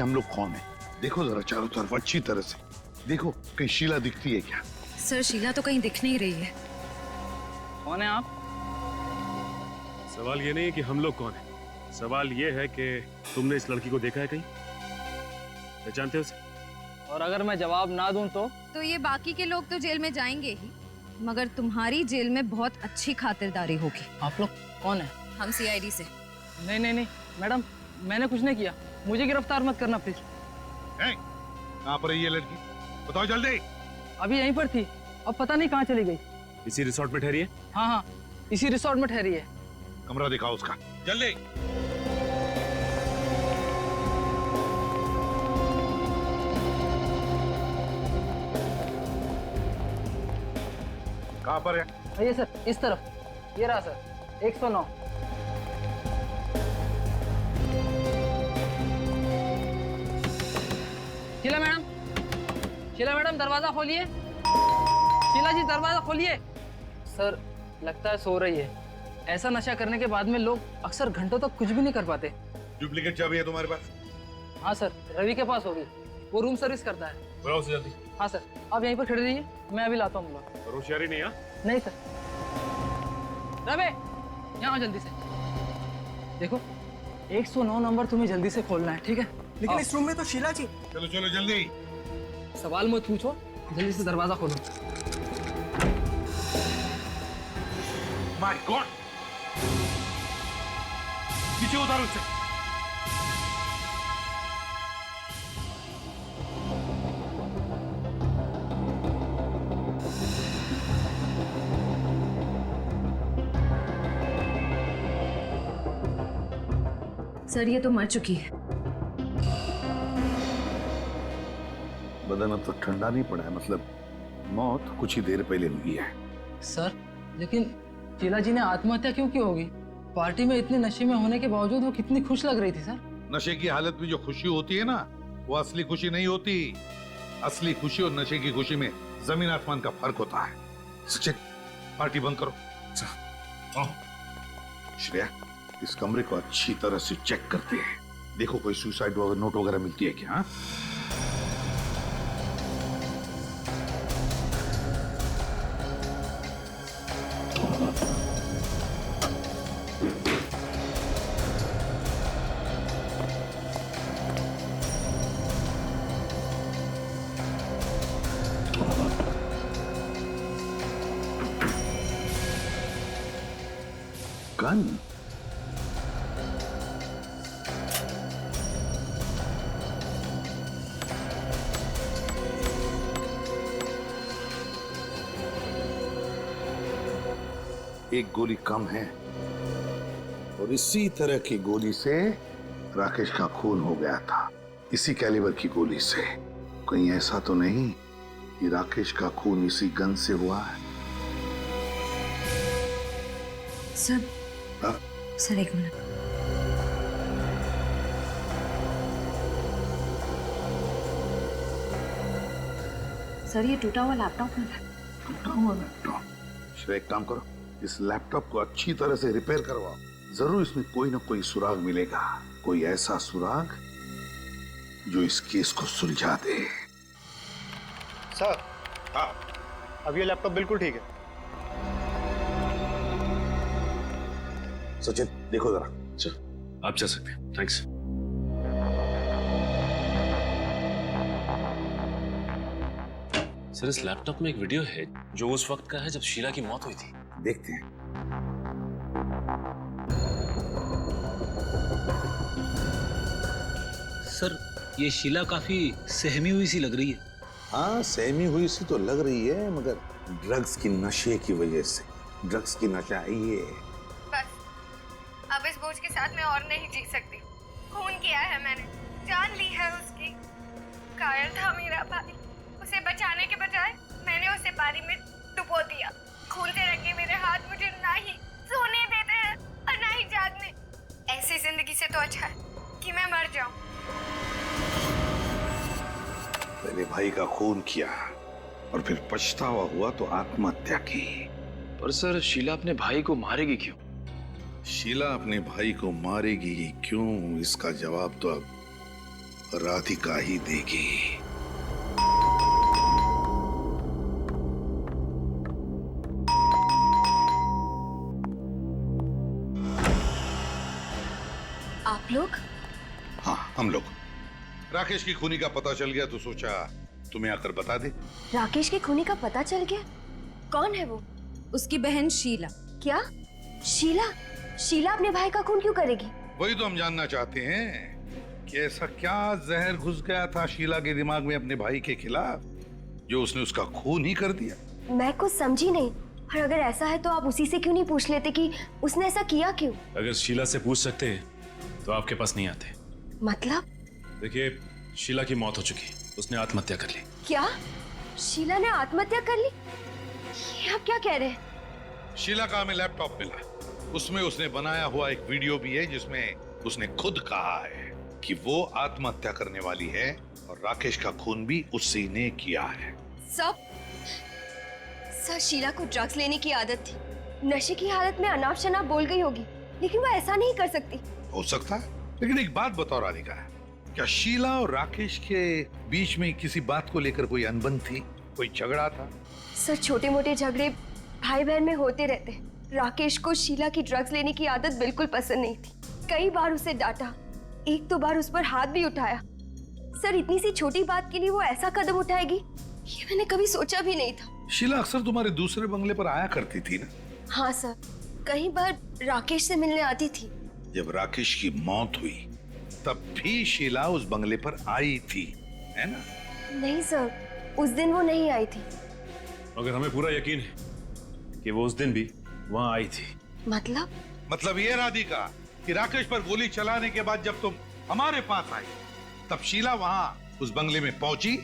हम लोग कौन है। देखो जरा चारों तरफ अच्छी तरह से देखो, कहीं शीला दिखती है क्या? सर शीला तो कहीं दिख नहीं रही है। कौन है आप? सवाल ये नहीं है कि हम लोग कौन है, सवाल ये है कि तुमने इस लड़की को देखा है कहीं, पहचानते हो उसे? और अगर मैं जवाब ना दूं तो ये बाकी के लोग तो जेल में जाएंगे ही, मगर तुम्हारी जेल में बहुत अच्छी खातिरदारी होगी। आप लोग कौन है? हम सीआईडी से। नहीं नहीं नहीं मैडम, मैंने कुछ नहीं किया, मुझे गिरफ्तार मत करना प्लीज। कहाँ पर है ये लड़की, बताओ जल्दी। अभी यहीं पर थी, अब पता नहीं कहाँ चली गई। इसी रिसोर्ट में ठहरी है? हाँ हाँ, इसी रिसोर्ट में ठहरी है। कमरा दिखाओ उसका जल्दी। कहाँ पर है? ये सर, इस तरफ, ये रहा सर, 109। शीला मैडम दरवाजा खोलिए। शीला जी दरवाजा खोलिए। सर लगता है सो रही है। ऐसा नशा करने के बाद में लोग अक्सर घंटों तक कुछ भी नहीं कर पाते। डुप्लीकेट चाबी है तुम्हारे पास? हाँ सर, रवि के पास होगी, वो रूम सर्विस करता है। बुलाओ उसे जल्दी। हाँ सर, आप यहीं पर खड़े रहिए, मैं अभी लाता हूँ। और होशियारी नहीं है? नहीं सर। रवि यहाँ जल्दी से देखो, 109 नंबर तुम्हें जल्दी से खोलना है, ठीक है? लेकिन इस रूम में तो शीला जी। चलो चलो जल्दी। सवाल मत पूछो, जल्दी से दरवाजा खोलो। माय गॉड, नीचे उतारो उसे। सर ये तो मर चुकी है। बदन अब तो ठंडा नहीं पड़ा है, मतलब मौत कुछ ही देर पहले हुई है। सर लेकिन शीला जी ने आत्महत्या क्यों की होगी? पार्टी में इतने नशे में होने के बावजूद वो कितनी खुश लग रही थी सर। नशे की हालत में जो खुशी होती है ना, वो असली खुशी नहीं होती। असली खुशी और नशे की खुशी में जमीन आसमान का फर्क होता है। सचिन, पार्टी बंद करो। श्रेया, इस कमरे को अच्छी तरह से चेक करते हैं, देखो कोई सुसाइड नोट वगैरह मिलती है क्या? गन? एक गोली कम है और इसी तरह की गोली से राकेश का खून हो गया था। इसी कैलिबर की गोली से। कहीं ऐसा तो नहीं कि राकेश का खून इसी गन से हुआ है? सर, सर एक मिनट। सर ये टूटा हुआ लैपटॉप है। टूटा हुआ लैपटॉप? श्रेया, एक काम करो, इस लैपटॉप को अच्छी तरह से रिपेयर करवाओ। जरूर इसमें कोई ना कोई सुराग मिलेगा, कोई ऐसा सुराग जो इस केस को सुलझा दे। सर, हाँ, अब ये लैपटॉप बिल्कुल ठीक है। सचिन देखो जरा। चल आप जा सकते हैं, थैंक्स। सर इस लैपटॉप में एक वीडियो है जो उस वक्त का है जब शीला की मौत हुई थी। देखते हैं। सर ये शीला काफी सहमी हुई सी लग रही है। हाँ, सहमी हुई सी तो लग रही है, मगर ड्रग्स की नशे की वजह से। ड्रग्स की नशा है ये। बस अब इस बोझ के साथ मैं और नहीं जी सकती। खून किया है मैंने, जान ली है उसकी। कायर था मेरा भाई, उसे बचाने के बजाय मैंने उसे पानी में डुबो दिया। खून से रंगे मेरे हाथ मुझे ना ही सोने देते हैं और ना ही जागने। ऐसी जिंदगी से तो अच्छा है कि मैं मर जाऊं। पहले भाई का खून किया और फिर पछतावा हुआ तो आत्महत्या की। पर सर शीला अपने भाई को मारेगी क्यों? शीला अपने भाई को मारेगी क्यों, इसका जवाब तो अब राधिका ही देगी। आप लोग? हाँ, हम लोग। राकेश की खूनी का पता चल गया तो सोचा तुम्हें आकर बता दे। राकेश के खूनी का पता चल गया? कौन है वो? उसकी बहन शीला। क्या? शीला? शीला अपने भाई का खून क्यों करेगी? वही तो हम जानना चाहते हैं कि ऐसा क्या जहर घुस गया था शीला के दिमाग में अपने भाई के खिलाफ जो उसने उसका खून ही कर दिया। मैं कुछ समझी नहीं। और अगर ऐसा है तो आप उसी से क्यों नहीं पूछ लेते कि उसने ऐसा किया क्यों? अगर शीला से पूछ सकते हैं तो आपके पास नहीं आते। मतलब? देखिए, शीला की मौत हो चुकी, उसने आत्महत्या कर ली। क्या? शीला ने आत्महत्या कर ली? ये आप क्या कह रहे हैं? शीला का हमें लैपटॉप मिला, उसमें उसने बनाया हुआ एक वीडियो भी है जिसमें उसने खुद कहा है कि वो आत्महत्या करने वाली है और राकेश का खून भी उसी ने किया है। सर, शीला को ड्रग्स लेने की आदत थी। नशे की हालत में अनाप शनाप बोल गई होगी, लेकिन वो ऐसा नहीं कर सकती। हो सकता है, लेकिन एक बात बताओ राधिका, क्या शीला और राकेश के बीच में किसी बात को लेकर कोई अनबन थी, कोई झगड़ा था? सर, छोटे मोटे झगड़े भाई बहन में होते रहते हैं। राकेश को शीला की ड्रग्स लेने की आदत बिल्कुल पसंद नहीं थी। कई बार उसे डांटा, एक दो बार उस पर हाथ भी उठाया। सर, इतनी सी छोटी बात के लिए वो ऐसा कदम उठाएगी, ये मैंने कभी सोचा भी नहीं था। शीला अक्सर तुम्हारे दूसरे बंगले पर आया करती थी ना? हाँ सर, कई बार राकेश से मिलने आती थी। जब राकेश की मौत हुई तब भी शीला उस बंगले पर आई थी, है ना? नहीं सर, उस दिन वो नहीं आई थी। मगर हमें पूरा यकीन है कि वो उस दिन भी वहां आई थी। मतलब ये राधिका कि राकेश पर गोली चलाने के बाद जब तुम हमारे पास आई तब शीला वहां उस बंगले में पहुंची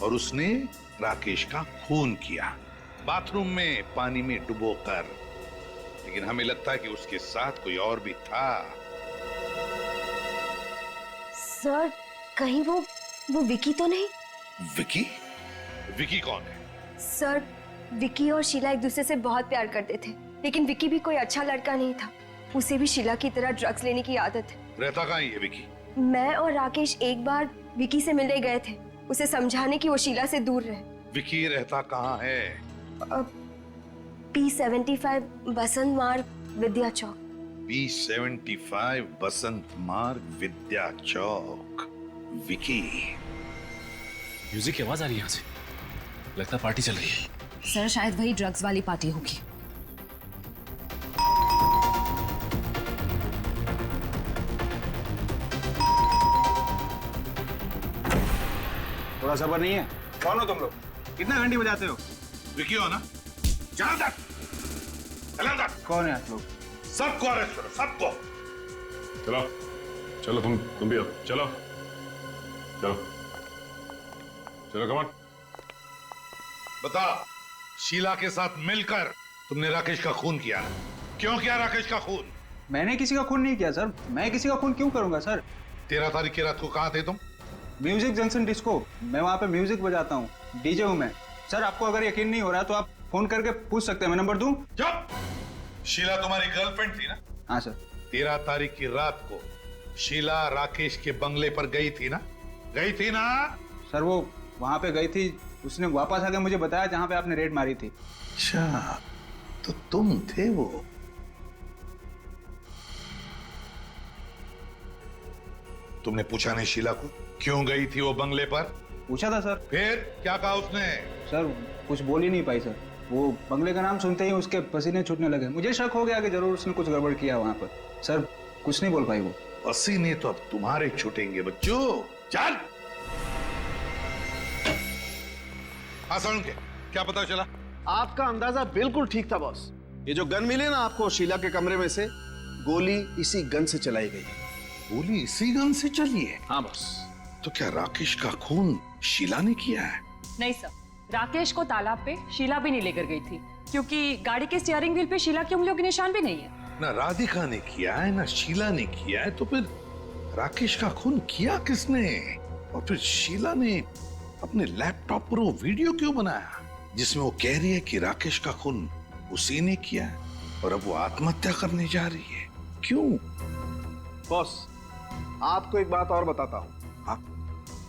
और उसने राकेश का खून किया, बाथरूम में पानी में डुबोकर। लेकिन हमें लगता है कि उसके साथ कोई और भी था। सर, कहीं वो विकी तो नहीं? विकी? विकी कौन है? सर, विकी और शीला एक दूसरे से बहुत प्यार करते थे, लेकिन विकी भी कोई अच्छा लड़का नहीं था। उसे भी शीला की तरह ड्रग्स लेने की आदत है। रहता कहाँ है ये विकी? मैं और राकेश एक बार विकी से मिलने गए थे, उसे समझाने की वो शीला से दूर रहे। विकी रहता कहाँ है? P75 बसंत मार्ग, विद्या चौक। P75 बसंत मार्ग, विद्या चौक। विकी? म्यूजिक की आवाज आ रही है यहाँ से, लगता है पार्टी चल रही है। सर, शायद वही ड्रग्स वाली पार्टी होगी। थोड़ा सब्र नहीं है? कौन हो तुम लोग? कितना घंटी बजाते हो? विकी हो ना? चल अंदर, चल अंदर। कौन है आप लोग? सबको अरेस्ट करो, सबको। चलो चलो, तुम भी आओ, चलो चलो चलो, कमान। बता, शीला के साथ मिलकर तुमने राकेश का खून किया, क्यों किया राकेश का खून? मैंने किसी का खून नहीं किया सर। मैं किसी का खून क्यों करूंगा सर? 13 तारीख की रात को कहाँ थे तुम? म्यूजिक जंक्शन डिस्को, मैं वहाँ पे म्यूजिक बजाता हूँ, डीजे हूँ मैं। सर, आपको अगर यकीन नहीं हो रहा तो आप फोन करके पूछ सकते हैं, मैं नंबर दूं? चुप! शीला तुम्हारी गर्लफ्रेंड थी ना? हाँ सर। 13 तारीख की रात को शीला राकेश के बंगले पर गई थी ना? गई थी ना? सर, वो वहाँ पे गई थी, उसने वापस आके मुझे बताया जहाँ पे आपने रेड मारी थी। अच्छा, तो तुम थे वो? तुमने पूछा नहीं शीला को क्यों गई थी वो बंगले पर? पूछा था सर। फिर क्या कहा उसने? सर, कुछ बोल ही नहीं पाई सर। वो बंगले का नाम सुनते ही उसके पसीने छूटने लगे। मुझे शक हो गया कि जरूर उसने कुछ गड़बड़ किया वहाँ पर। सर, कुछ नहीं बोल पाई वो। पसीने तो अब तुम्हारे छूटेंगे बच्चों। चल। हाँ सर, उनके क्या पता चला? आपका अंदाजा बिल्कुल ठीक था बॉस। ये जो गन मिली ना आपको शीला के कमरे में से, गोली इसी गन से चलाई गई है। गोली इसी गन से चली है? हाँ बॉस। तो क्या राकेश का खून शीला ने किया है? नहीं सर, राकेश को तालाब पे शीला भी नहीं लेकर गई थी, क्योंकि गाड़ी के स्टीयरिंग व्हील पे शीला की उंगलियों के निशान भी नहीं है। ना राधिका ने किया है ना शीला ने किया है, तो फिर राकेश का खून किया किसने? और फिर शीला ने अपने लैपटॉप पर वो वीडियो क्यों बनाया जिसमें वो कह रही है कि राकेश का खून उसी ने किया है और अब वो आत्महत्या करने जा रही है? क्यों? बॉस, आपको एक बात और बताता हूँ। हाँ?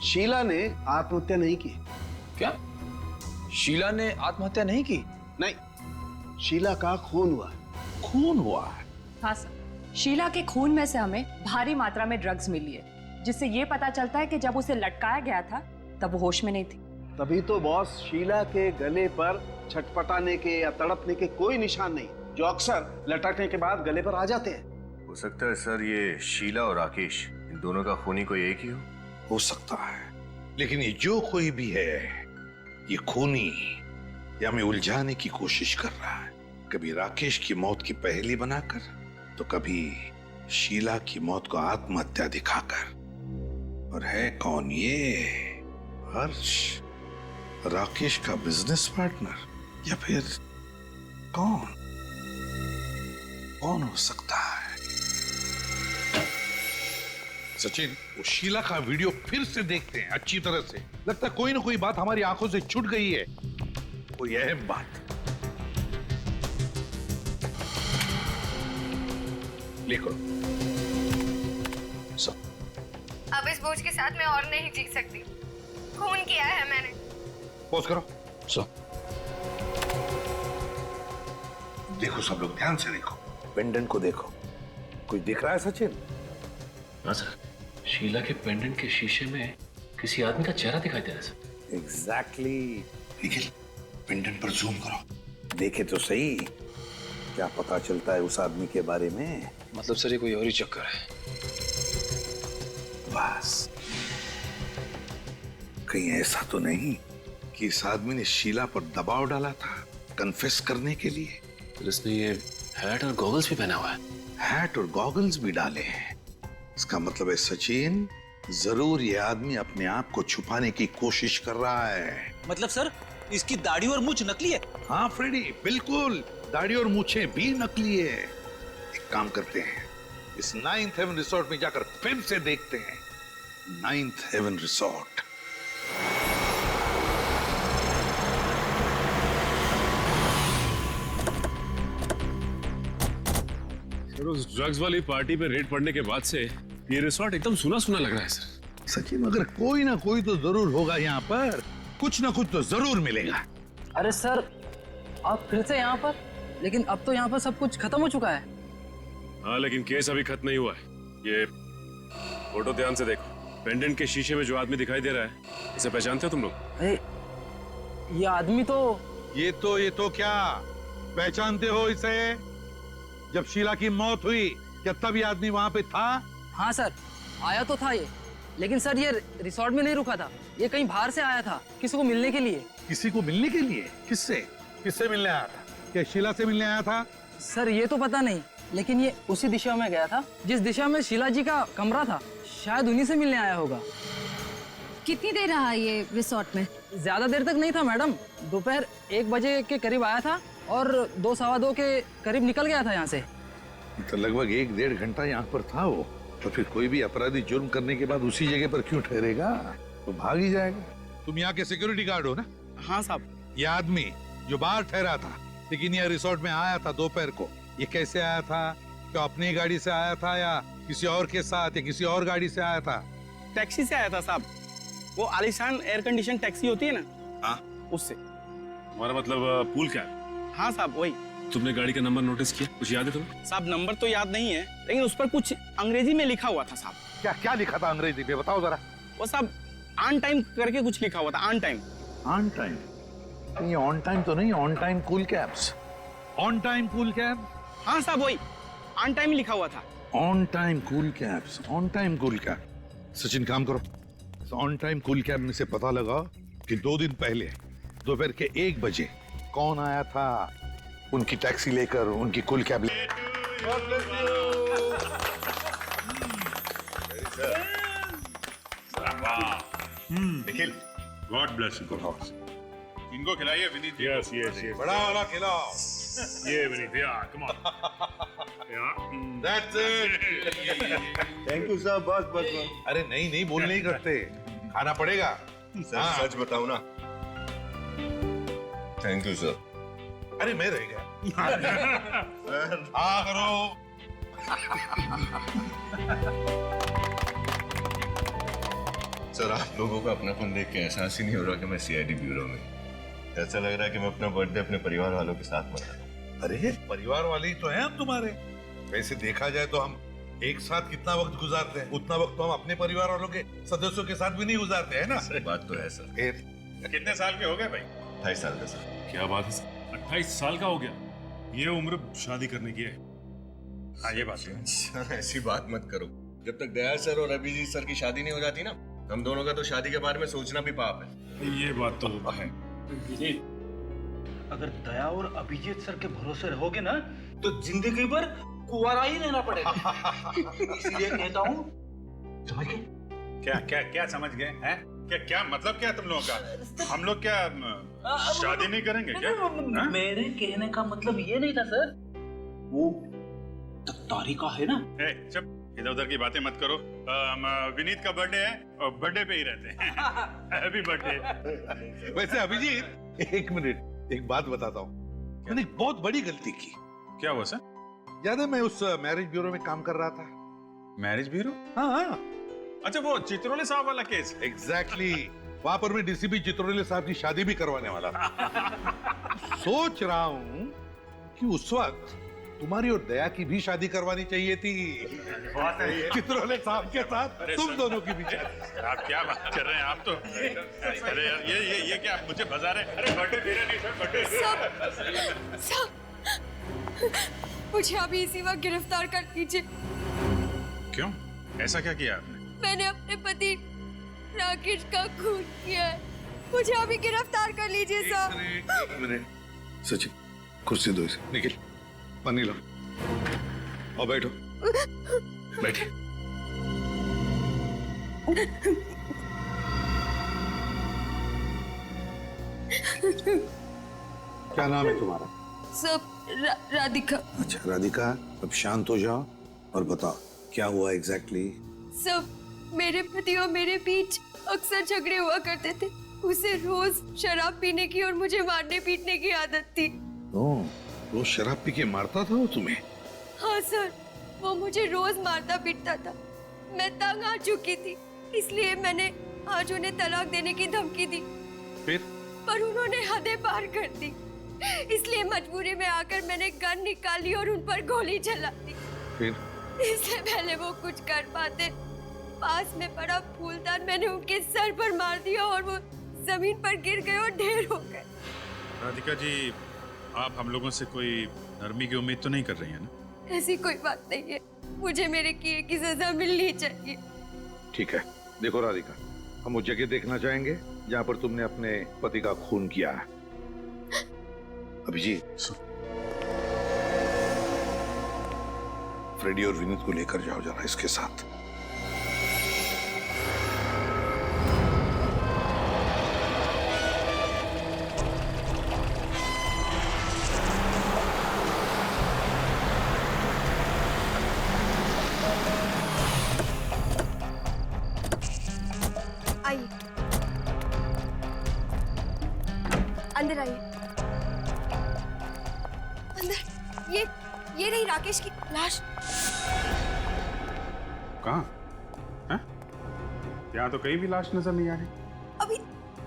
शीला ने आत्महत्या नहीं की। क्या? शीला ने आत्महत्या नहीं की? नहीं, शीला का खून हुआ। खून हुआ है? हाँ सर, शीला के खून में से हमें भारी मात्रा में ड्रग्स मिली है, जिससे ये पता चलता है कि जब उसे लटकाया गया था तब वो होश में नहीं थी। तभी तो बॉस शीला के गले पर छटपटाने के या तड़पने के कोई निशान नहीं, जो अक्सर लटकने के बाद गले पर आ जाते हैं। हो सकता है सर ये शीला और राकेश इन दोनों का खूनी कोई एक ही हो सकता है, लेकिन ये जो कोई भी है ये खूनी या हमें उलझाने की कोशिश कर रहा है, कभी राकेश की मौत की पहेली बनाकर तो कभी शीला की मौत को आत्महत्या दिखाकर। और है कौन ये? हर्ष, राकेश का बिजनेस पार्टनर, या फिर कौन कौन हो सकता है? सचिन, वो शीला का वीडियो फिर से देखते हैं अच्छी तरह से। लगता है कोई ना कोई बात हमारी आंखों से छूट गई है, कोई अहम बात। लिखो। अब इस बोझ के साथ मैं और नहीं जी सकती। खून किया है मैंने। पॉज करो। देखो सब लोग ध्यान से देखो, पेंडेंट को देखो। कुछ दिख रहा है सचिन? हाँ सर, शीला के पेंडेंट के शीशे में किसी आदमी का चेहरा दिखाई दे रहा है सर। एग्जैक्टली। निखिल, पेंडेंट पर जूम करो, देखे तो सही क्या पता चलता है उस आदमी के बारे में। मतलब सर ये कोई और ही चक्कर है। बस कहीं ऐसा तो नहीं कि इस आदमी ने शीला पर दबाव डाला था कन्फेस करने के लिए? फिर इसने ये हैट और गॉगल्स भी पहना हुआ है। हैट और गॉगल्स भी डाले हैं। इसका मतलब है सचिन, जरूर ये आदमी अपने आप को छुपाने की कोशिश कर रहा है। मतलब सर इसकी दाढ़ी और मूंछ नकली है? हाँ फ्रेडी, बिल्कुल, दाढ़ी और मूछें भी नकली है। एक काम करते हैं, इस 9th हेवन रिसोर्ट में जाकर फिर से देखते हैं। 9th heaven resort. सर उस ड्रग्स वाली पार्टी पे रेड पड़ने के बाद से ये रिसोर्ट एकदम सुना सुना लग रहा है सर। सचिन, अगर कोई ना कोई तो जरूर होगा यहाँ पर, कुछ ना कुछ तो जरूर मिलेगा। अरे सर, आप फिर से यहाँ पर? लेकिन अब तो यहाँ पर सब कुछ खत्म हो चुका है। हाँ, लेकिन केस अभी खत्म नहीं हुआ है। ये फोटो ध्यान से देखो, पेंडेंट के शीशे में जो आदमी दिखाई दे रहा है, इसे पहचानते हो तुम लोग? अरे ये आदमी तो ये तो क्या पहचानते हो इसे? जब शीला की मौत हुई क्या तब ये आदमी वहां पे था? हाँ सर, आया तो था ये, लेकिन सर ये रिसोर्ट में नहीं रुका था, ये कहीं बाहर से आया था किसी को मिलने के लिए। किसी को मिलने के लिए? किससे? किससे मिलने आया था? क्या शीला से मिलने आया था? सर ये तो पता नहीं, लेकिन ये उसी दिशा में गया था जिस दिशा में शीला जी का कमरा था, शायद उन्हीं से मिलने आया होगा। कितनी देर रहा ये रिसोर्ट में? ज्यादा देर तक नहीं था मैडम, दोपहर 1 बजे के करीब आया था और 2 सवा 2 के करीब निकल गया था यहाँ से। तो लगभग 1-1.5 घंटा यहाँ पर था वो। तो फिर कोई भी अपराधी जुर्म करने के बाद उसी जगह पर क्यों ठहरेगा? तो भाग ही जाएगा। तुम यहाँ के सिक्योरिटी गार्ड हो ना? हाँ साहब। ये आदमी जो बाहर ठहरा था लेकिन यह रिसोर्ट में आया था दोपहर को, ये कैसे आया था? क्या अपनी गाड़ी से आया था या किसी और के साथ या किसी और गाड़ी से आया था? टैक्सी से आया था साहब, वो आलीशान एयर कंडीशन टैक्सी होती है ना, हाँ, उससे। हमारा मतलब पूल क्या है? हाँ साहब वही। तुमने गाड़ी का नंबर नोटिस किया? कुछ याद है तुम्हें? साहब नंबर तो याद नहीं है, लेकिन उस पर कुछ अंग्रेजी में लिखा हुआ था साहब। क्या क्या लिखा था अंग्रेजी में? बताओ जरा। वो साहब ऑन टाइम करके कुछ लिखा हुआ था, ऑन टाइम। On time? ये ऑन टाइम तो नहीं, on time cool cabs. On time cool cab? हाँ साहब वही, ऑन टाइम लिखा हुआ था। On time cool cabs, on time cool cab. Sachin काम करो, ऑन टाइम कूल कैब में से पता लगा कि 2 दिन पहले दोपहर के 1 बजे कौन आया था उनकी टैक्सी लेकर, उनकी cool cab Nikhil, God bless you. इनको खिलाइए विनीत। यस यस यस, बड़ा वाला खिलाओ। ये विनीत, या come on. That's it. Thank you sir, बस बस बस। अरे नहीं नहीं, बोल नहीं करते, खाना पड़ेगा। सर सच बताऊं ना? Thank you sir. अरे मैं रह गया। हाँ करो। सर आप लोगों का अपनापन देख के एहसास ही नहीं हो रहा कि मैं सीआईडी ब्यूरो में। ऐसा लग रहा है कि मैं अपना बर्थडे अपने परिवार वालों के साथ मना रहा हूं। अरे परिवार वाले ही तो हैं हम तुम्हारे। वैसे देखा जाए तो हम एक साथ कितना वक्त गुजारते हैं, उतना वक्त तो हम अपने परिवार वालों के सदस्यों के साथ भी नहीं गुजारते हैं ना। बात तो है सर। फिर कितने साल के हो गए भाई? 28 साल का सर। क्या बात है सर, 28 साल का हो गया? ये उम्र शादी करने की है। हाँ ये बात है। सर ऐसी बात मत करो। जब तक दयाल सर और अभिजीत सर की शादी नहीं हो जाती ना, हम दोनों का तो शादी के बारे में सोचना भी पाप है। ये बात तो है। अगर दया और अभिजीत सर के भरोसे रहोगे ना तो जिंदगी भर कुंवारा ही रहना पड़ेगा। इसीलिए कहता हूँ, समझ गए? क्या क्या क्या समझ गए हैं? क्या क्या मतलब क्या तुम लोगों का? हम लोग क्या शादी नहीं करेंगे क्या? मेरे कहने का मतलब ये नहीं था सर। वो तारिका है ना? चुप, इधर उधर की बातें मत करो। विनीत का बर्थडे है और बर्थडे पे ही रहते हैं। Happy birthday. वैसे अभिजीत एक मिनट, एक बात बताता हूँ। मैंने एक बहुत बड़ी गलती की। क्या हुआ सर? याद है मैं उस मैरिज ब्यूरो में काम कर रहा था। Marriage bureau? हाँ हाँ। अच्छा वो चित्रोले साहब वाला केस। एग्जैक्टली वहां पर मैं डीसीपी चित्रोले साहब की शादी भी करवाने वाला था। सोच रहा हूँ कि उस वक्त तुम्हारी और दया की भी शादी करवानी चाहिए थी। चित्रोले साहब के साथ तुम दोनों की भी शादी। आप क्या बात कर रहे हैं? आप तो अरे यार ये क्या मुझे बजा रहे? अरे बर्थडे दे रहे नहीं सर, बर्थडे। सब मुझे अभी इसी वक्त गिरफ्तार कर लीजिए। क्यों? ऐसा क्या किया आपने? मैंने अपने पति राकेश का खून किया है। मुझे अभी गिरफ्तार कर लीजिए साहब। एक मिनट सचिन, कुर्सी दो इसे। निखिल पानी लो और बैठो। बैठे। क्या नाम है तुम्हारा? सब राधिका। अच्छा राधिका, अब शांत हो जाओ और बताओ क्या हुआ एग्जैक्टली? सब मेरे पति और मेरे बीच अक्सर झगड़े हुआ करते थे। उसे रोज शराब पीने की और मुझे मारने पीटने की आदत थी। रोज शराब पी के मारता था वो तुम्हें? हाँ सर, वो मुझे रोज मारता पीटता था। मैं तंग आ चुकी थी, इसलिए मैंने आज उन्हें तलाक देने की धमकी दी। फिर? पर उन्होंने हदें पार कर दी, इसलिए मजबूरी में आकर मैंने गन निकाली और उन पर गोली चला दी। फिर? इससे पहले वो कुछ कर पाते, पास में पड़ा फूलदान मैंने उनके सर पर मार दिया और वो जमीन पर गिर गए और ढेर हो गए। राधिका जी, आप हम लोगों से कोई नरमी की उम्मीद तो नहीं कर रही हैं ना? ऐसी कोई बात नहीं है, मुझे मेरे किए की सजा मिलनी चाहिए। ठीक है, देखो राधिका, हम वो जगह देखना चाहेंगे जहाँ पर तुमने अपने पति का खून किया है। अभिजीत, फ्रेडी और विनीत को लेकर जाओ जरा इसके साथ। आइए, अंदर आइए। अंदर, ये रही राकेश की लाश। कहाँ? हैं? यहाँ तो कहीं भी लाश नजर नहीं आ रही। अभी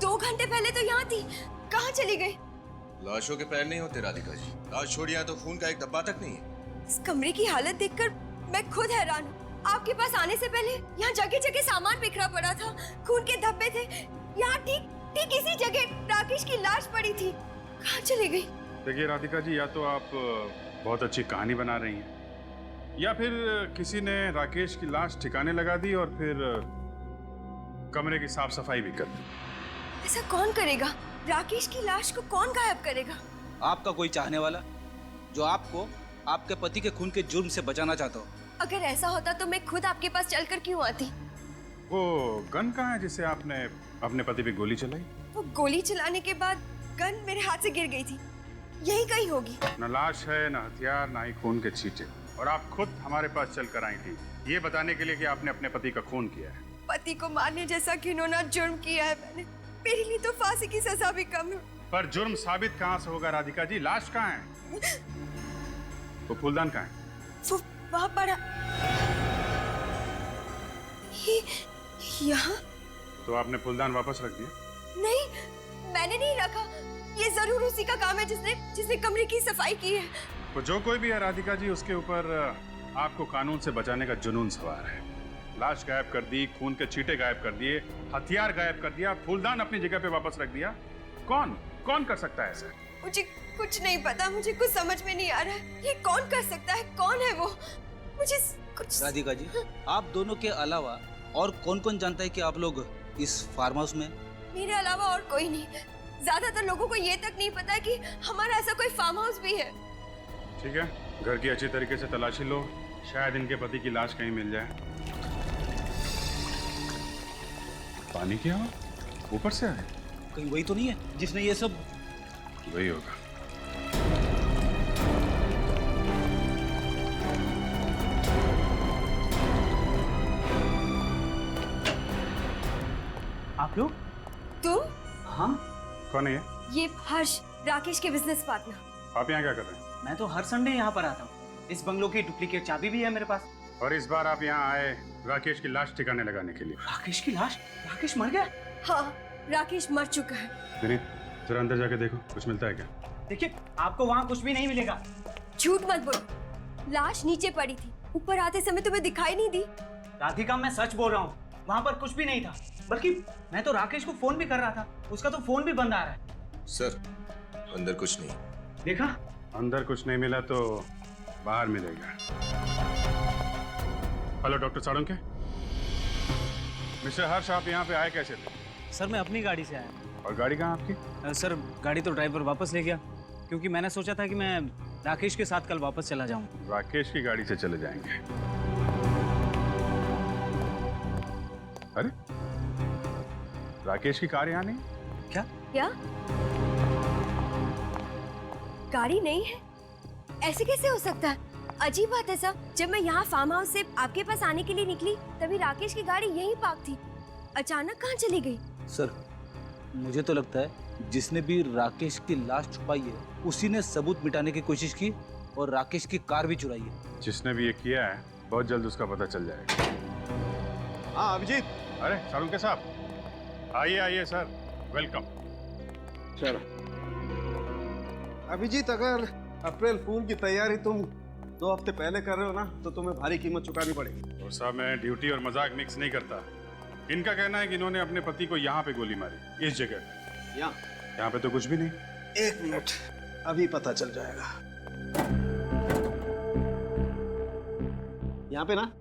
2 घंटे पहले तो यहाँ थी, कहाँ चली गई? लाशों के पैर नहीं होते राधिका जी। लाश छोड़िए तो खून का एक धब्बा तक नहीं है। इस कमरे की हालत देखकर मैं खुद हैरान हूँ। आपके पास आने से पहले यहाँ जगह जगह सामान बिखरा पड़ा था, खून के धब्बे थे। यहाँ ठीक इसी जगह राकेश की लाश पड़ी थी। कहाँ चली गई? देखिए राधिका जी, या तो आप बहुत अच्छी कहानी बना रही हैं, या फिर किसी ने राकेश की लाश ठिकाने लगा दी और फिर कमरे की साफ सफाई भी कर दी। ऐसा कौन करेगा? राकेश की लाश को कौन गायब करेगा? आपका कोई चाहने वाला जो आपको आपके पति के खून के जुर्म से बचाना चाहता हो। अगर ऐसा होता तो मैं खुद आपके पास चलकर क्यों आती? वो गन कहाँ है जिसे आपने अपने पति पे गोली चलाई? वो गोली चलाने के बाद गन मेरे हाथ से गिर गई थी, यही कहीं होगी। न लाश है, न हथियार, न ही खून के छींटे, और आप खुद हमारे पास चलकर आई थी ये बताने के लिए कि आपने अपने पति का खून किया है। पति को मारने जैसा घिनौना जुर्म किया है मैंने। मेरे लिए तो फांसी की सजा भी कम है। पर जुर्म साबित कहाँ से होगा राधिका जी? लाश कहाँ है? वो फूलदान कहाँ है? वो वहाँ पड़ा। यहाँ? तो आपने फूलदान वापस रख दिया? नहीं, मैंने नहीं रखा। ये जरूर उसी का काम है जिसने कमरे की सफाई की है। तो जो कोई भी है राधिका जी, उसके ऊपर आपको कानून से बचाने का जुनून सवार है। लाश गायब कर दी, खून के छींटे गायब कर दिए, हथियार गायब कर दिया, फूलदान अपनी जगह पे वापस रख दिया। कौन कर सकता है ऐसा? मुझे कुछ नहीं पता, मुझे कुछ समझ में नहीं आ रहा है। ये कौन कर सकता है? कौन है वो? मुझे कुछ। राधिका जी, आप दोनों के अलावा और कौन जानता है कि आप लोग इस फार्म हाउस में? मेरे अलावा और कोई नहीं। ज्यादातर लोगों को ये तक नहीं पता कि हमारा ऐसा कोई फार्म हाउस भी है। ठीक है, घर की अच्छी तरीके से तलाशी लो, शायद इनके पति की लाश कहीं मिल जाए। पानी क्या हुआ? ऊपर से आए? कहीं वही तो नहीं है जिसने ये सब? वही होगा। आप लोग? तुम? हाँ। कौन है ये हर्ष, राकेश के बिजनेस पार्टनर। आप यहाँ क्या कर रहे हैं? मैं तो हर संडे यहाँ पर आता हूँ। इस बंगलों की डुप्लीकेट चाबी भी है मेरे पास। और इस बार आप यहाँ आए राकेश की लाश ठिकाने लगाने के लिए। राकेश की लाश? राकेश मर गया? हाँ, राकेश मर चुका है। विनीत, जरा अंदर जाके देखो, कुछ मिलता है क्या? देखिए, आपको वहाँ कुछ भी नहीं मिलेगा। झूठ मत बोलो, लाश नीचे पड़ी थी, ऊपर आते समय तुम्हें दिखाई नहीं दी? राधिका, मैं सच बोल रहा हूँ, वहाँ पर कुछ भी नहीं था। बल्कि मैं तो राकेश को फोन भी कर रहा था, उसका तो फोन भी बंद आ रहा है। सर, अंदर कुछ नहीं। देखा? अंदर कुछ नहीं मिला तो बाहर मिलेगा। Hello doctor Salunke. मिस्टर हर्ष, आप यहाँ पे आए कैसे थे? सर, मैं अपनी गाड़ी से आया। और गाड़ी कहाँ आपकी? सर, गाड़ी तो ड्राइवर वापस ले गया, क्योंकि मैंने सोचा था कि मैं राकेश के साथ कल वापस चला जाऊँ। राकेश की गाड़ी से चले जाएंगे? अरे, राकेश की कार यहाँ नहीं? क्या? गाड़ी नहीं है? ऐसे कैसे हो सकता है? अजीब बात है सर। जब मैं यहाँ फार्म हाउस से आपके पास आने के लिए निकली, तभी राकेश की गाड़ी यहीं पार्क थी। अचानक कहाँ चली गई? सर, मुझे तो लगता है जिसने भी राकेश की लाश छुपाई है, उसी ने सबूत मिटाने की कोशिश की और राकेश की कार भी चुराई है। जिसने भी ये किया है, बहुत जल्द उसका पता चल जाएगा। हाँ अभिजीत। अरे साळुंके साहब, आइए सर, वेलकम। चलो अभिजीत, अगर अप्रैल फूल की तैयारी तुम 2 हफ्ते पहले कर रहे हो ना, तो तुम्हें भारी कीमत चुकानी पड़ेगी। और साहब, मैं ड्यूटी और मजाक मिक्स नहीं करता। इनका कहना है कि इन्होंने अपने पति को यहाँ पे गोली मारी, इस जगह पे। यहाँ पे तो कुछ भी नहीं। 1 मिनट, अभी पता चल जाएगा। यहाँ पे ना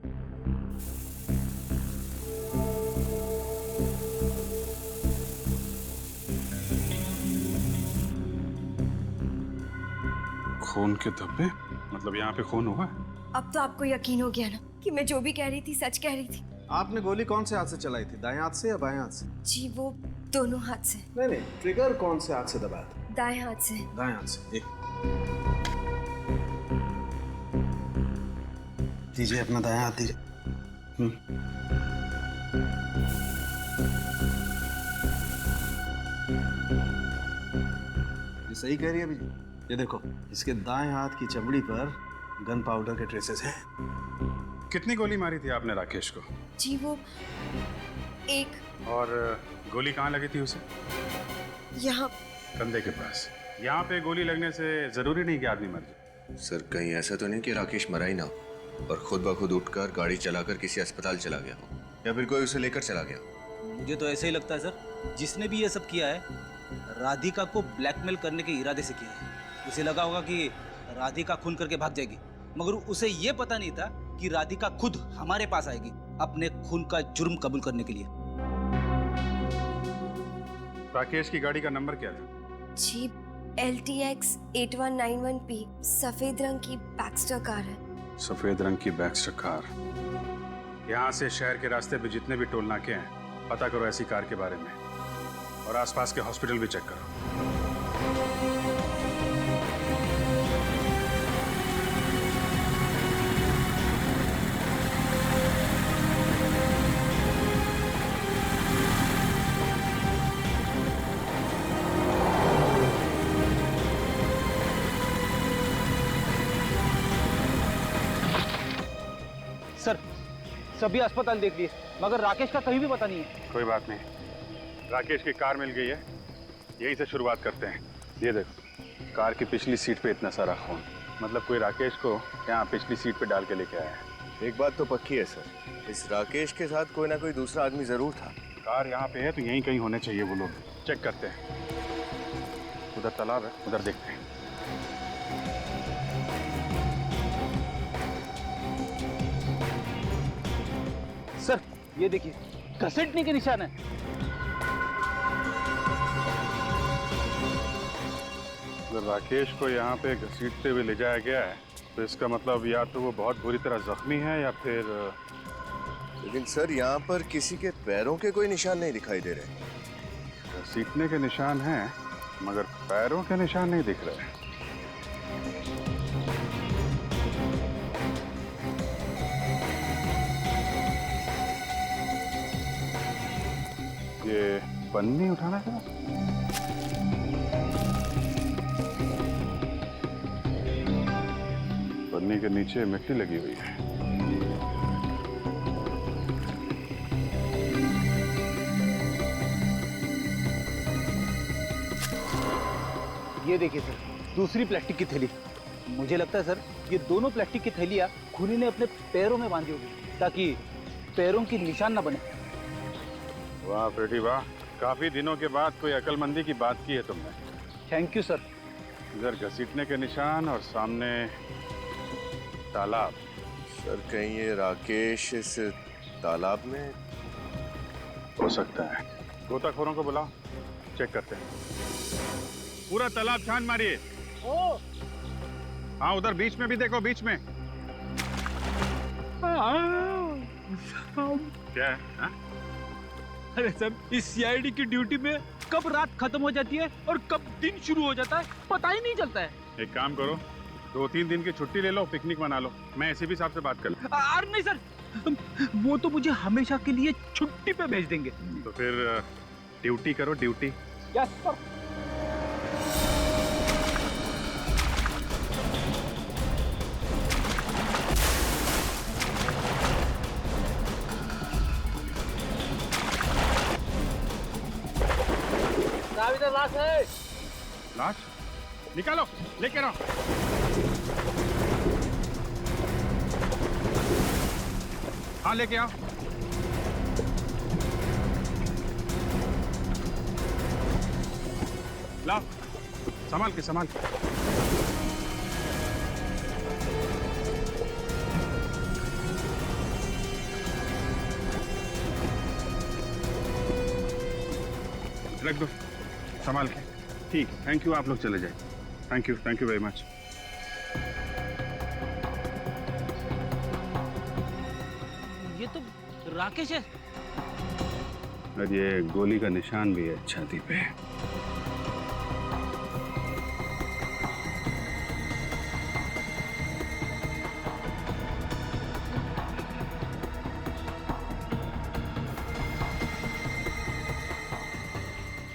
खून के धब्बे? मतलब यहाँ पे खून हुआ है? अब तो आपको यकीन हो गया ना कि मैं जो भी कह रही थी सच कह रही थी। आपने गोली कौन से हाथ से चलाई थी, दाएं हाथ से या बाएं हाथ से? जी, वो दोनों हाथ से। नहीं, ट्रिगर कौन से हाथ से दबाया था? दाएं हाथ से। दाएं हाथ से। एक दीजिए, अपना दाएं हाथ दीजिए। ये सही कह रही है अभी? ये देखो, इसके दाएं हाथ की चमड़ी पर गन पाउडर के ट्रेसेस हैं। कितनी गोली मारी थी आपने राकेश को? जी, वो एक। और गोली कहाँ लगी थी उसे? यहाँ, कंधे के पास। यहाँ पे गोली लगने से जरूरी नहीं कि आदमी मर जाए। सर, कहीं ऐसा तो नहीं कि राकेश मरा ही ना और खुद ब खुद उठकर गाड़ी चलाकर किसी अस्पताल चला गया, या फिर कोई उसे लेकर चला गया? मुझे तो ऐसा ही लगता है सर, जिसने भी ये सब किया है, राधिका को ब्लैकमेल करने के इरादे से किया है। उसे लगा होगा कि राधिका खून करके भाग जाएगी, मगर उसे ये पता नहीं था कि राधिका खुद हमारे पास आएगी अपने खून का जुर्म कबूल करने के लिए। राकेश की गाड़ी का नंबर क्या था? जी, LTX 8191P, सफेद रंग की बैक्स्टर कार है। सफेद रंग की बैक्स्टर कार। यहाँ से शहर के रास्ते पे जितने भी टोल नाके हैं, पता करो ऐसी कार के बारे में, और आसपास के हॉस्पिटल भी चेक करो। सर, सभी अस्पताल देख लिए, मगर राकेश का कहीं भी पता नहीं है। कोई बात नहीं, राकेश की कार मिल गई है, यहीं से शुरुआत करते हैं। ये देखो, कार की पिछली सीट पे इतना सारा खून, मतलब कोई राकेश को यहाँ पिछली सीट पे डाल के लेके आया है। एक बात तो पक्की है सर, इस राकेश के साथ कोई ना कोई दूसरा आदमी जरूर था। कार यहाँ पे है तो यहीं कहीं होने चाहिए वो लोग। चेक करते हैं, उधर तालाब है, उधर देखते हैं। सर ये देखिए, घसीटने के निशान है। अगर राकेश को यहाँ पे घसीटते हुए ले जाया गया है तो इसका मतलब या तो वो बहुत बुरी तरह जख्मी है या फिर लेकिन सर यहाँ पर किसी के पैरों के कोई निशान नहीं दिखाई दे रहे। घसीटने के निशान हैं मगर पैरों के निशान नहीं दिख रहे। ये पन्नी उठाना था। पन्नी के नीचे मिट्टी लगी हुई है। ये देखिए सर, दूसरी प्लास्टिक की थैली। मुझे लगता है सर ये दोनों प्लास्टिक की थैलियाँ खूनी ने अपने पैरों में बांधी होगी ताकि पैरों की निशान न बने। वाह प्रीति वाह, काफी दिनों के बाद कोई अकलमंदी की बात की है तुमने। Thank you sir. इधर घसीटने के निशान और सामने तालाब। सर कहीं ये राकेश इस तालाब में हो सकता है। गोताखोरों को बुलाओ, चेक करते हैं। पूरा तालाब छान मारिए। हाँ उधर बीच में भी देखो, बीच में। क्या है हा? अरे सर, इस सीआईडी की ड्यूटी में कब रात खत्म हो जाती है और कब दिन शुरू हो जाता है पता ही नहीं चलता है। एक काम करो, 2-3 दिन की छुट्टी ले लो, पिकनिक मना लो। मैं एसीपी साहब से बात कर लूं। अरे नहीं सर, वो तो मुझे हमेशा के लिए छुट्टी पे भेज देंगे। तो फिर ड्यूटी करो, ड्यूटी। Yes sir. इधर लाश है। लाश निकालो, लेके आओ। हाँ लेके आओ। लाओ, संभाल के संभाल के। रख दो संभाल के। ठीक, थैंक यू। आप लोग चले जाए। Thank you very much. ये तो राकेश है। और ये गोली का निशान भी है छाती पे।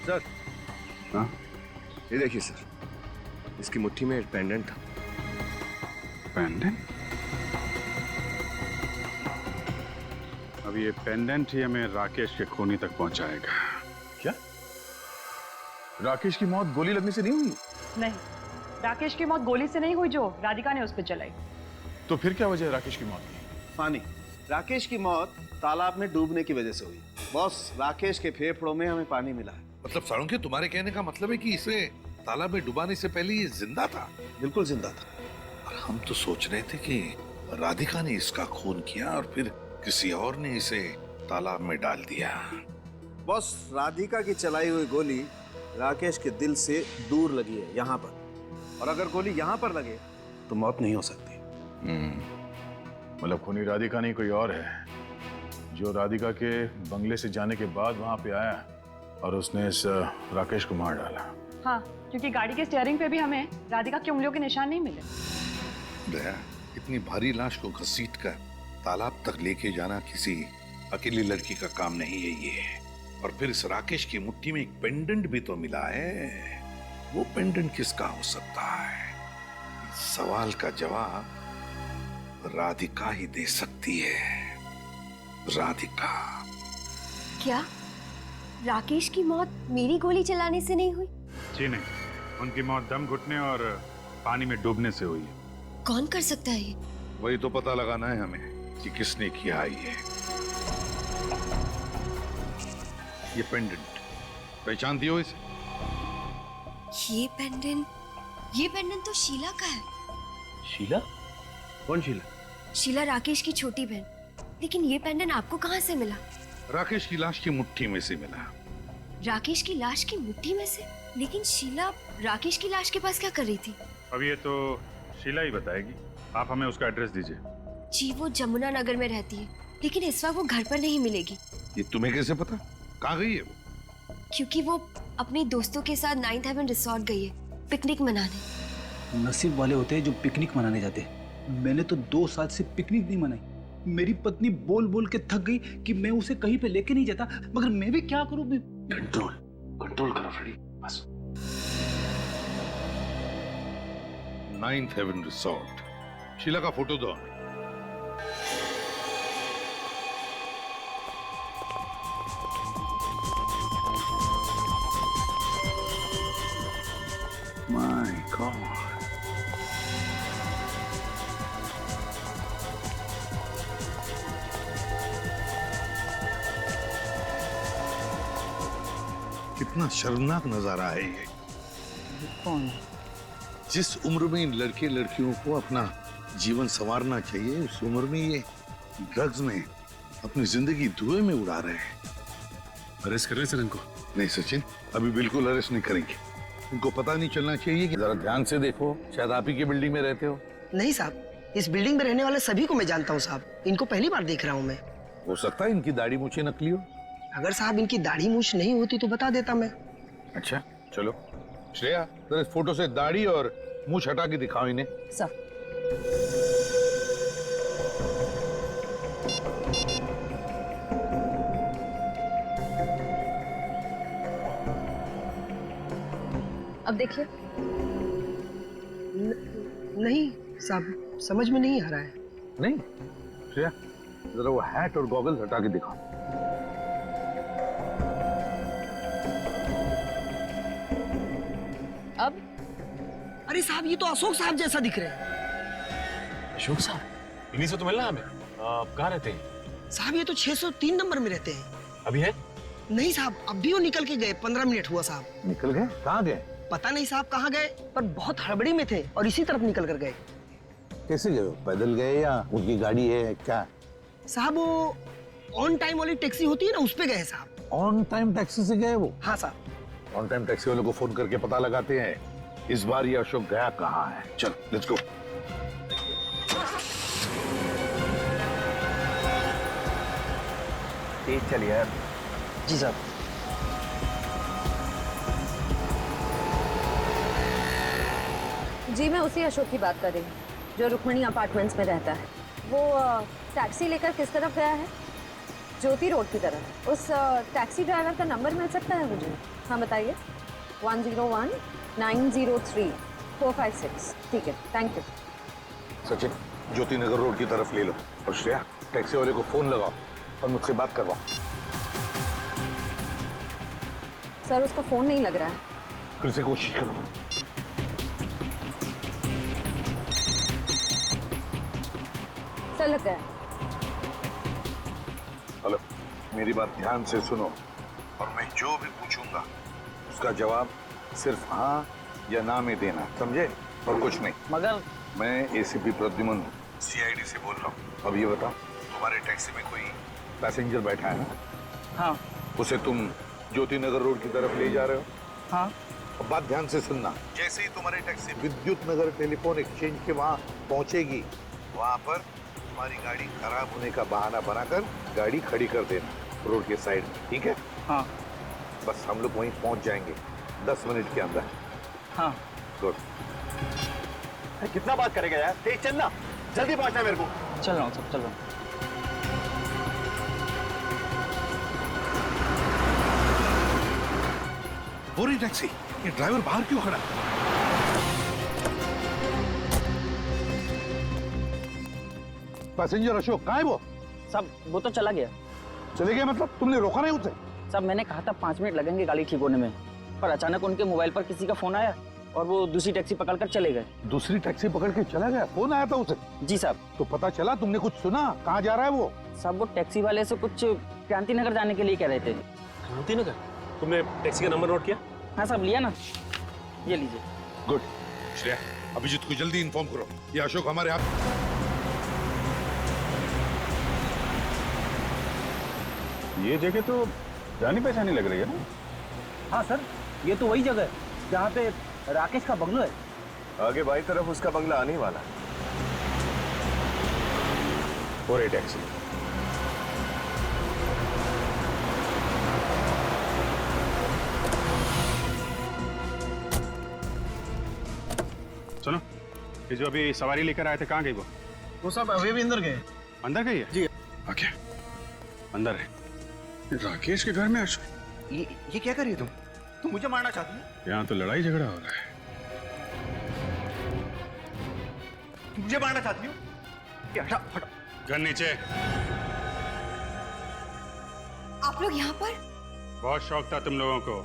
सर हाँ ये देखिए सर, इसकी मुट्ठी में एक पेंडेंट था। पेंडेंट? अब ये पेंडेंट ही हमें राकेश के खूनी तक पहुंचाएगा। क्या राकेश की मौत गोली लगने से नहीं हुई? नहीं, राकेश की मौत गोली से नहीं हुई जो राधिका ने उस पर चलाई। तो फिर क्या वजह है राकेश की मौत की? फानी, राकेश की मौत तालाब में डूबने की वजह से हुई। बॉस, राकेश के फेफड़ों में हमें पानी मिला है। मतलब साळुंखे, तुम्हारे कहने का मतलब है कि इसे तालाब में डुबाने से पहले ये जिंदा था? बिल्कुल जिंदा था। और हम तो सोच रहे थे कि राधिका ने इसका खून किया और फिर किसी और ने इसे तालाब में डाल दिया। बॉस, राधिका की चलाई हुई गोली राकेश के दिल से दूर लगी है, यहाँ पर। और अगर गोली यहाँ पर लगे तो मौत नहीं हो सकती। मतलब खूनी राधिका नहीं कोई और है जो राधिका के बंगले से जाने के बाद वहां पे आया और उसने इस राकेश को मार डाला। हाँ, क्योंकि गाड़ी के स्टीयरिंग पे भी हमें राधिका की उंगलियों के निशान नहीं मिले। दया, इतनी भारी लाश को घसीट कर तालाब तक लेके जाना किसी अकेली लड़की का काम नहीं है ये। और फिर इस राकेश की मुट्ठी में एक पेंडेंट भी तो मिला है। वो पेंडेंट किसका हो सकता है? इस सवाल का जवाब राधिका ही दे सकती है। राधिका। क्या राकेश की मौत मेरी गोली चलाने से नहीं हुई? जी नहीं, उनकी मौत दम घुटने और पानी में डूबने से हुई है। कौन कर सकता है ये? वही तो पता लगाना है हमें कि किसने किया है ये पेंडेंट पहचानती हो इसे? ये पेंडेंट तो शीला का है। शीला? कौन शीला? शीला राकेश की छोटी बहन। लेकिन ये पेंडेंट आपको कहाँ से मिला? राकेश की लाश की मुट्ठी में से मिला। राकेश की लाश की मुट्ठी में से? लेकिन शीला राकेश की लाश के पास क्या कर रही थी? अब ये तो शीला ही बताएगी। आप हमें उसका एड्रेस दीजिए। जी वो जमुना नगर में रहती है, लेकिन इस वक्त वो घर पर नहीं मिलेगी। ये तुम्हें कैसे पता? कहाँ गई है वो? क्योंकि वो अपने दोस्तों के साथ 9th हेवन रिसोर्ट गई है पिकनिक मनाने। नसीब वाले होते हैं जो पिकनिक मनाने जाते हैं। मैंने तो 2 साल से पिकनिक नहीं मनाई। मेरी पत्नी बोल बोल के थक गई कि मैं उसे कहीं पे लेके नहीं जाता, मगर मैं भी क्या करूं? कंट्रोल करो फ्रेडी, बस। 9th heaven resort. शीला का फोटो दो। माय गॉड, कितना शर्मनाक नजारा है ये। कौन? जिस उम्र में इन लड़के लड़कियों को अपना जीवन संवारना चाहिए, उस उम्र में ये ड्रग्स में अपनी जिंदगी धुएं में उड़ा रहे हैं। अरेस्ट कर रहे सर इनको? नहीं सचिन, अभी बिल्कुल अरेस्ट नहीं करेंगे। उनको पता नहीं चलना चाहिए कि जरा ध्यान से देखो, शायद आप ही की बिल्डिंग में रहते हो। नहीं साहब, इस बिल्डिंग में रहने वाले सभी को मैं जानता हूँ साहब। इनको पहली बार देख रहा हूँ मैं। हो सकता है इनकी दाढ़ी मूछें नकली हो। अगर साहब इनकी दाढ़ी मूछ नहीं होती तो बता देता मैं। अच्छा चलो श्रेया, जरा इस फोटो से दाढ़ी और मूछ हटा के दिखाओ इन्हें। सर। अब देखिए। नहीं साहब, समझ में नहीं आ रहा है। नहीं श्रेया, जरा वो हैट और गॉगल्स हटा के दिखाओ। अब? अरे साहब, ये तो अशोक साहब जैसा दिख रहे हैं। अशोक साहब? इन्हीं से तो मिलना हमें। कहाँ रहते हैं? साहब ये तो 603 नंबर में रहते हैं। अभी है? नहीं साहब, अभी वो निकल के गए। 15 मिनट हुआ साहब। निकल गए? कहाँ गए? पता नहीं साहब कहाँ गए, पर बहुत हड़बड़ी में थे और इसी तरफ निकल कर गए। कैसे गए? पैदल गए या उनकी गाड़ी है क्या? साहब वो ऑन टाइम वाली टैक्सी होती है ना, उस पे गए साहब। ऑन टाइम टैक्सी से गए वो? हाँ साहब। ऑन टाइम टैक्सी वालों को फोन करके पता लगाते हैं इस बार ये अशोक गया कहाँ है। चल लेट्स गो। तेज चलिए यार। जी साहब। जी मैं उसी अशोक की बात कर रही हूँ जो रुक्मणी अपार्टमेंट्स में रहता है। वो टैक्सी लेकर किस तरफ गया है? ज्योति रोड की तरफ। उस टैक्सी ड्राइवर का नंबर मिल सकता है मुझे? हाँ बताइए। 101 903 456। ठीक है, thank you. Sachin, Jyoti Nagar road की तरफ ले लो और श्रेया टैक्सी वाले को फोन लगाओ और मुझसे बात करवाओ। सर उसका फोन नहीं लग रहा है। फिर से कोशिश करो। सर लग गया। हेलो, मेरी बात ध्यान से सुनो और मैं जो भी पूछूंगा उसका जवाब सिर्फ हाँ या ना में देना, समझे? और कुछ नहीं। मगर मैं एसीपी प्रद्युमन सीआईडी से बोल रहा हूँ। अब ये बताओ, तुम्हारे टैक्सी में कोई पैसेंजर बैठा है ना? हाँ। उसे तुम ज्योति नगर रोड की तरफ ले जा रहे हो? हाँ। अब बात ध्यान से सुनना। जैसे ही तुम्हारी टैक्सी विद्युत नगर टेलीफोन एक्सचेंज के वहाँ पहुँचेगी, वहाँ पर तुम्हारी गाड़ी खराब होने का बहाना बनाकर गाड़ी खड़ी कर देना रोड के साइड में, ठीक है? हाँ। बस हम लोग वहीं पहुँच जाएंगे 10 मिनट के अंदर। हाँ। गुड। कितना बात करेगा यार? तेज चलना, जल्दी पहुंचना है मेरे को। चल रहा हूँ सब, चल रहा हूँ। वो रही टैक्सी। ये ड्राइवर बाहर क्यों खड़ा? पैसेंजर अशोक कहाँ है वो? साहब वो तो चला गया। चले गया मतलब? तुमने रोका नहीं उसे? साहब मैंने कहा था 5 मिनट लगेंगे गाड़ी ठीक होने में, पर अचानक उनके मोबाइल पर किसी का फोन आया और वो दूसरी टैक्सी पकड़कर चले गए। दूसरी टैक्सी पकड़ के चला गया? फोन आया था उसे? जी साहब। तो पता चला? तुमने कुछ सुना? कहाँ जा रहा है वो? साहब वो टैक्सी वाले से कुछ क्रांति नगर जाने के लिए कह रहे थे। क्रांति नगर? तुमने टैक्सी का नंबर नोट किया? हाँ साहब लिया ना, ये लीजिए। गुड। श्रेया, अभिजीत को जल्दी इन्फॉर्म करो, ये अशोक हमारे हाथ। ये जगह तो जानी पहचानी लग रही है ना? हाँ सर, ये तो वही जगह है जहाँ पे राकेश का बंगलो है। आगे बाई तरफ उसका बंगला आने वाला है। और ये टैक्सी। सुनो, ये जो अभी सवारी लेकर आए थे, कहाँ गई वो सब अभी भी अंदर गए। अंदर गई है? जी। ओके, अंदर है। राकेश के घर में अशोक? ये क्या कर रही है तुम मुझे मारना चाहती है? यहाँ तो लड़ाई झगड़ा हो रहा है। मुझे मारना चाहती हो? हटा हटा। घर नीचे। आप लोग यहाँ पर? बहुत शौक था तुम लोगों को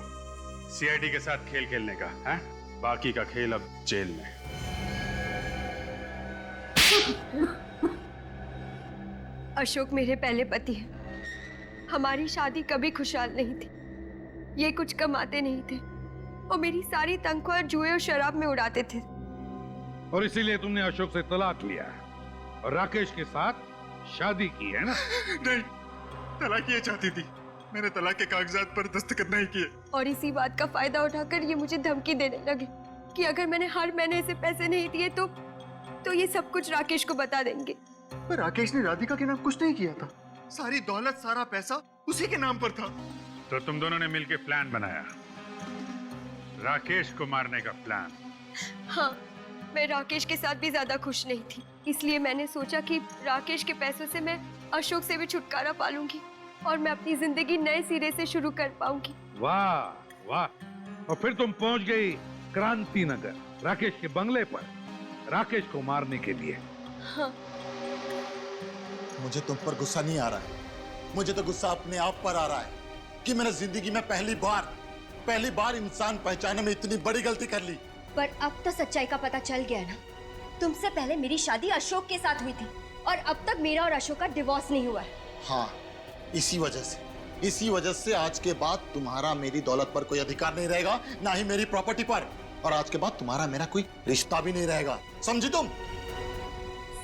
सीआईडी के साथ खेल खेलने का, हैं? बाकी का खेल अब जेल में। अशोक मेरे पहले पति हैं। हमारी शादी कभी खुशहाल नहीं थी। ये कुछ कमाते नहीं थे और मेरी सारी तनख्वाह जुए और शराब में उड़ाते थे। और इसीलिए तुमने अशोक से तलाक लिया और राकेश के साथ शादी की, है ना? नहीं, तलाक ये चाहती थी। मैंने तलाक के कागजात पर दस्तखत नहीं किए। और इसी बात का फायदा उठाकर ये मुझे धमकी देने लगे कि अगर मैंने हर महीने इसे पैसे नहीं दिए तो ये सब कुछ राकेश को बता देंगे। पर राकेश ने राधिका के नाम कुछ नहीं किया था। सारी दौलत, सारा पैसा उसी के नाम पर था। तो तुम दोनों ने मिलकर प्लान बनाया, राकेश को मारने का प्लान। हाँ, मैं राकेश के साथ भी ज्यादा खुश नहीं थी, इसलिए मैंने सोचा कि राकेश के पैसों से मैं अशोक से भी छुटकारा पालूंगी और मैं अपनी जिंदगी नए सिरे से शुरू कर पाऊंगी। वाह वाह। और फिर तुम पहुंच गई क्रांति नगर, राकेश के बंगले पर, राकेश को मारने के लिए। हाँ। मुझे तुम पर गुस्सा नहीं आ रहा है, मुझे तो गुस्सा अपने आप पर आ रहा है कि मैंने जिंदगी में पहली बार इंसान पहचानने में इतनी बड़ी गलती कर ली। पर अब तो सच्चाई का पता चल गया ना। तुमसे पहले मेरी शादी अशोक के साथ हुई थी और अब तक मेरा और अशोक का डिवोर्स नहीं हुआ है। हाँ, इसी वजह से आज के बाद तुम्हारा मेरी दौलत पर कोई अधिकार नहीं रहेगा, ना ही मेरी प्रॉपर्टी पर। और आज के बाद तुम्हारा मेरा कोई रिश्ता भी नहीं रहेगा, समझी तुम?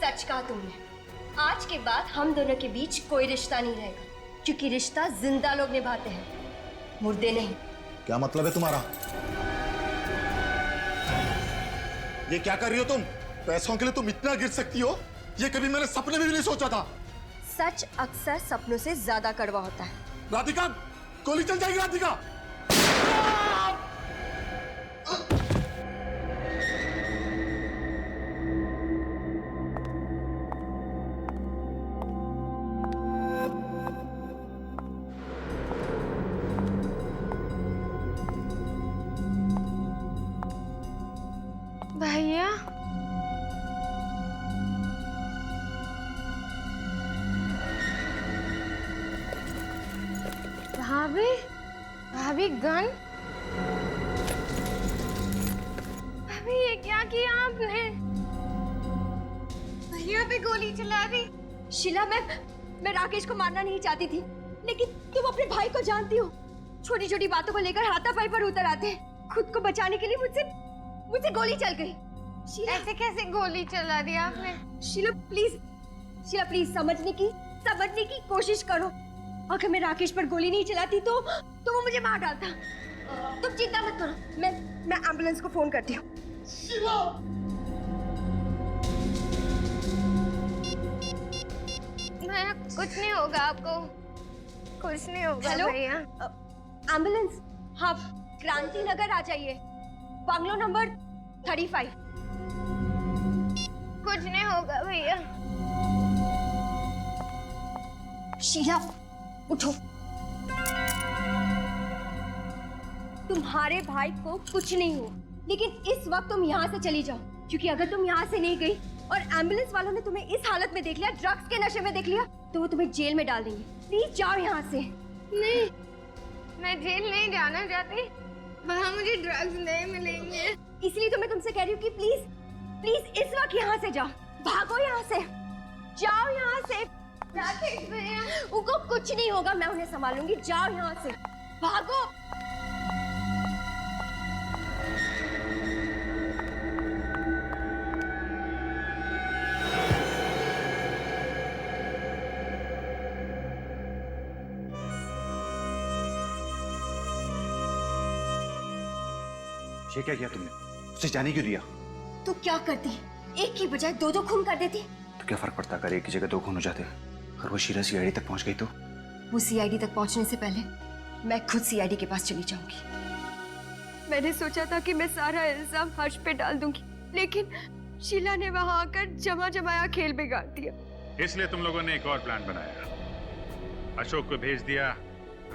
सच कहा तुमने। आज के बाद हम दोनों के बीच कोई रिश्ता नहीं रहेगा, क्योंकि रिश्ता जिंदा लोग निभाते हैं, मुर्दे नहीं। क्या मतलब है तुम्हारा? ये क्या कर रही हो तुम? पैसों के लिए तुम इतना गिर सकती हो, ये कभी मैंने सपने में भी नहीं सोचा था। सच अक्सर सपनों से ज्यादा कड़वा होता है। राधिका, गोली चल जाएगी राधिका। भैया, भाभी गन? भाभी ये क्या किया आपने? भैया पे गोली चला दी। शीला, मैं राकेश को मारना नहीं चाहती थी, लेकिन तुम अपने भाई को जानती हो, छोटी छोटी बातों को लेकर हाथापाई पर उतर आते हैं। खुद को बचाने के लिए मुझसे गोली चल गई। शीला, ऐसे कैसे गोली चला दी आपने? शीला प्लीज समझने की कोशिश करो। अगर मैं राकेश पर गोली नहीं चलाती तो वो मुझे मार डालता। तुम चिंता मत करो, मैं एम्बुलेंस को फोन करती हूँ। कुछ नहीं होगा आपको, कुछ नहीं होगा। हेलो भैया, एम्बुलेंस, हाँ क्रांति नगर आ जाइए, बंगलो नंबर 35। कुछ नहीं होगा भैया। शीला उठो, तुम्हारे भाई को कुछ नहीं हुआ, लेकिन इस वक्त तुम यहाँ से चली जाओ, क्योंकि अगर तुम यहाँ से नहीं गई और एम्बुलेंस वालों ने तुम्हें इस हालत में देख लिया, ड्रग्स के नशे में देख लिया, तो वो तुम्हें जेल में डाल देंगे। प्लीज जाओ यहाँ से। नहीं, मैं जेल नहीं जाना चाहती। वहाँ मुझे ड्रग्स नहीं मिलेंगे। इसलिए तो मैं तुमसे कह रही हूँ कि प्लीज प्लीज इस वक्त यहाँ से जाओ। भागो यहाँ से, जाओ यहाँ से। राकेश भैया, उनको कुछ नहीं होगा, मैं उन्हें संभालूंगी। जाओ यहाँ से, भागो। ये क्या किया तुमने? उसे जाने क्यों दिया? तो क्या करती? एक की बजाय दो दो खून कर देती। तो क्या फर्क पड़ता अगर एक की जगह दो खून हो जाते? अगर वो शीला सीआईडी तक पहुंच गई तो? वो सीआईडी तक पहुंचने से पहले मैं खुद सीआईडी के पास चली जाऊंगी। मैंने सोचा था कि मैं सारा इल्जाम हर्ष पे डाल दूंगी, लेकिन शीला ने वहां आकर जमा जमाया खेल बिगाड़ दिया। इसलिए तुम लोगों ने एक और प्लान बनाया। अशोक को भेज दिया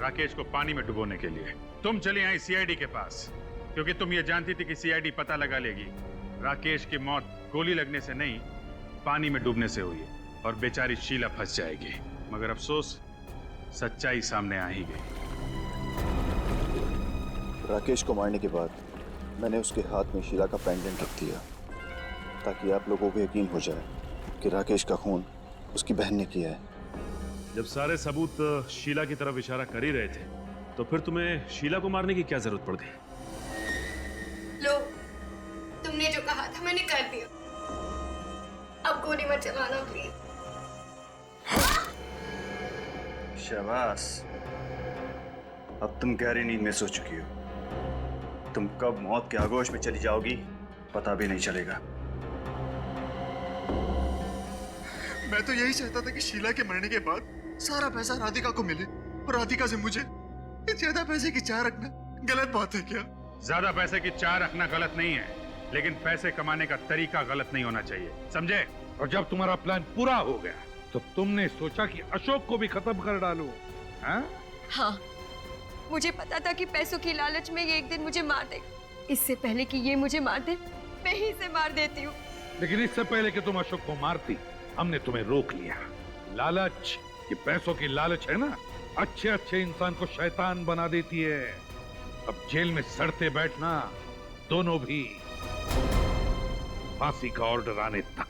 राकेश को पानी में डुबोने के लिए। तुम चली आई सीआईडी के पास क्योंकि तुम ये जानती थी कि सीआईडी पता लगा लेगी राकेश की मौत गोली लगने से नहीं, पानी में डूबने से हुई है और बेचारी शीला फंस जाएगी। मगर अफसोस, सच्चाई सामने आ ही गई। राकेश को मारने के बाद मैंने उसके हाथ में शीला का पेंडेंट रख दिया ताकि आप लोगों को यकीन हो जाए कि राकेश का खून उसकी बहन ने किया है। जब सारे सबूत शीला की तरफ इशारा कर ही रहे थे तो फिर तुम्हें शीला को मारने की क्या जरूरत पड़ गई? लो, तुमने जो कहा था मैंने कर दिया। अब गोली मत चलाना प्लीज। शाबाश, अब तुम गहरी नींद में सो चुकी हो। तुम कब मौत के आगोश में चली जाओगी पता भी नहीं चलेगा। मैं तो यही चाहता था कि शीला के मरने के बाद सारा पैसा राधिका को मिले और राधिका से मुझे। ज्यादा पैसे की चाह रखना गलत बात है क्या? ज्यादा पैसे की चाह रखना गलत नहीं है, लेकिन पैसे कमाने का तरीका गलत नहीं होना चाहिए, समझे? और जब तुम्हारा प्लान पूरा हो गया तो तुमने सोचा कि अशोक को भी खत्म कर डालो, हाँ? हाँ, मुझे पता था कि पैसों की लालच में ये एक दिन मुझे मार देगा। इससे पहले कि ये मुझे मार दे, मैं ही इसे मार देती हूँ। लेकिन इससे पहले कि तुम अशोक को मारती, हमने तुम्हें रोक लिया। लालच, ये पैसों की लालच है ना, अच्छे अच्छे इंसान को शैतान बना देती है। अब जेल में सड़ते बैठना, दोनों भी फांसी का ऑर्डर आने तक।